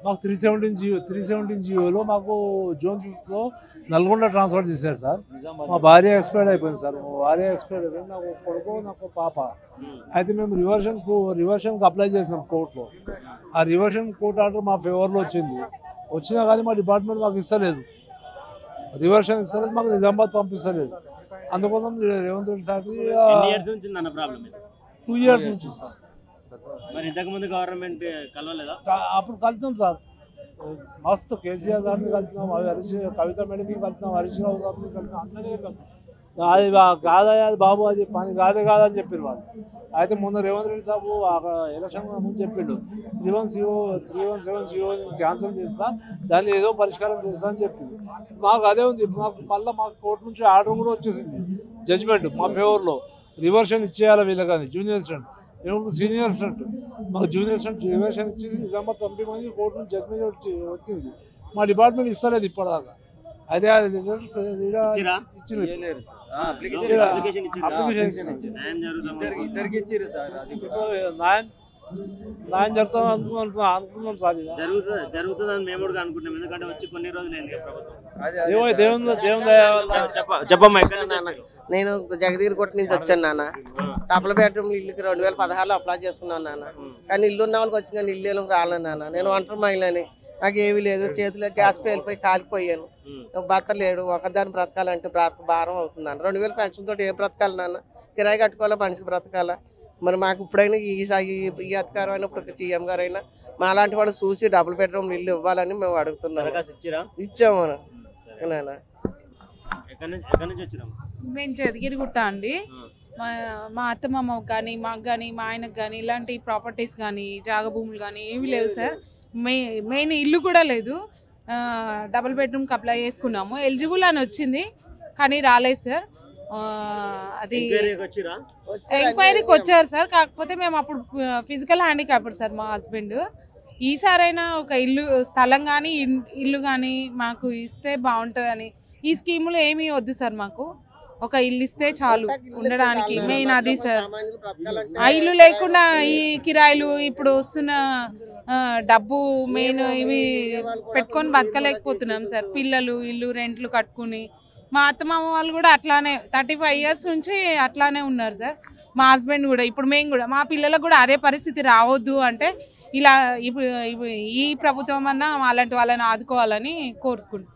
మాకు 317 జియోలో మాకు June 5th Nalgonda transfer చేశారు సార్. మా భార్య ఎక్స్పైర్డ్ అయిపోయింది సార్. మా భార్య ఎక్స్పైర్డ్ అయిపోయింది. నాకు కొడుకు నాకు పాప. అయితే మేము రివర్షన్కి అప్లై చేసినాం కోర్టులో. ఆ రివర్షన్ కోర్ట్ ఆర్డర్ మా ఫేవర్లో వచ్చినా కానీ మా డిపార్ట్మెంట్ మాకు ఇస్తలేదు. రివర్షన్ ఇస్తలేదు, మాకు నిజామాబాద్ పంపిస్తలేదు. అందుకోసం రేవంత్ రెడ్డి సార్కి 2 years నుంచి సార్. మరి ఇంతకుముందు గవర్నమెంట్ కలవలేదా? అప్పుడు కలిసాం సార్, మస్తు కేసీఆర్ సార్ని కలిసినాం, కవిత మేడంని కలిసినాం, హరీష్ రావు సార్ని కలిసినాం, అందరినీ అది కాదయా అది బాబు, అది పని కాదని చెప్పారు వాళ్ళు. అయితే మొన్న రేవంత్ రెడ్డి సాబు ఎలక్షన్ ముందు చెప్పిండు 317 జియో క్యాన్సిల్ చేస్తా, దాన్ని ఏదో పరిష్కారం చేస్తా అని చెప్పిండు. మాకు అదే ఉంది. మళ్ళీ మాకు కోర్టు నుంచి ఆర్డర్ కూడా వచ్చేసింది, జడ్జిమెంట్ మా ఫేవర్లో. రివర్షన్ ఇచ్చేయాలి వీళ్ళకి, జూనియర్ స్టూడెంట్ ఇప్పుడు సీనియర్ స్టూడెంట్. మాకు జూనియర్ స్టూడెంట్ రివర్షన్ ఇచ్చేసి నిజామాబాద్ పంపించమని కోర్టు నుంచి జడ్జిమెంట్ వచ్చింది. మా డిపార్ట్మెంట్ ఇస్తలేదు ఇప్పటిదాకా. అదే న్యాయం జరుగుతుంది అనుకున్నాం సార్. జరుగుతుందని మేము కూడా అనుకుంటున్నాం, ఎందుకంటే వచ్చి కొన్ని రోజులు ప్రభుత్వం. చెప్పమ్మా. నేను జగదీర్కోట నుంచి వచ్చాను నాన్న. డబుల్ బెడ్రూమ్ ఇల్లుకి 2016లో అప్లై చేసుకున్నాను నాన్న. కానీ ఇల్లు ఉన్న వాళ్ళకి వచ్చింది, కానీ ఇల్లు రాలేదు నాన్న. నేను ఒంటరి మహిళని, నాకు ఏమీ లేదు, చేతిలో గ్యాస్ పేలిపోయి కాలిపోయాను. భర్త లేడు, ఒకదాన్ని బ్రతకాలంటే భారం అవుతుంది నాన్న. 2000 పెన్షన్ తోటి ఏం బ్రతకాలి నాన్న? కిరాయి కట్టుకోవాలా, మనిషికి బ్రతకాలా? మరి మాకు ఇప్పుడైనా ఈ అధికారం అయినా ఇప్పుడు సీఎం గారు అయినా మా అలాంటి వాళ్ళు చూసి డబుల్ బెడ్రూమ్ ఇల్లు ఇవ్వాలని మేము అడుగుతున్నాం. ఇచ్చాము నాన్న. మేము జగదీర్గుట్ట అండి. మా అత్తమామకు కానీ మాకు కానీ మా ఆయనకు కానీ ఇలాంటి ప్రాపర్టీస్ కానీ జాగ భూములు కానీ ఏమీ లేవు సార్. మెయిన్ ఇల్లు కూడా లేదు. డబుల్ బెడ్రూమ్కి అప్లై చేసుకున్నాము, ఎలిజిబుల్ అని వచ్చింది కానీ రాలేదు సార్. అది ఎంక్వైరీకి వచ్చారు సార్. కాకపోతే మేము అప్పుడు ఫిజికల్ హ్యాండిక్యాప్డ్ సార్ మా హస్బెండ్. ఈసారైనా ఒక స్థలం కానీ ఇల్లు కానీ మాకు ఇస్తే బాగుంటుందని. ఈ స్కీములు ఏమీ వద్దు సార్, మాకు ఒక ఇల్లు ఇస్తే చాలు ఉండడానికి. మెయిన్ అది సార్. ఆ ఇల్లు లేకుండా ఈ కిరాయిలు ఇప్పుడు వస్తున్న డబ్బు మెయిన్ ఇవి పెట్టుకొని బతకలేకపోతున్నాం సార్. పిల్లలు ఇల్లు రెంట్లు కట్టుకుని, మా అత్తమామ వాళ్ళు కూడా అట్లానే 35 years నుంచి అట్లానే ఉన్నారు సార్. మా హస్బెండ్ కూడా, ఇప్పుడు మేము కూడా మా పిల్లలకు కూడా అదే పరిస్థితి రావద్దు అంటే ఇలా ఈ ప్రభుత్వం అన్నా అలాంటి వాళ్ళని ఆదుకోవాలని కోరుకుంటున్నాం.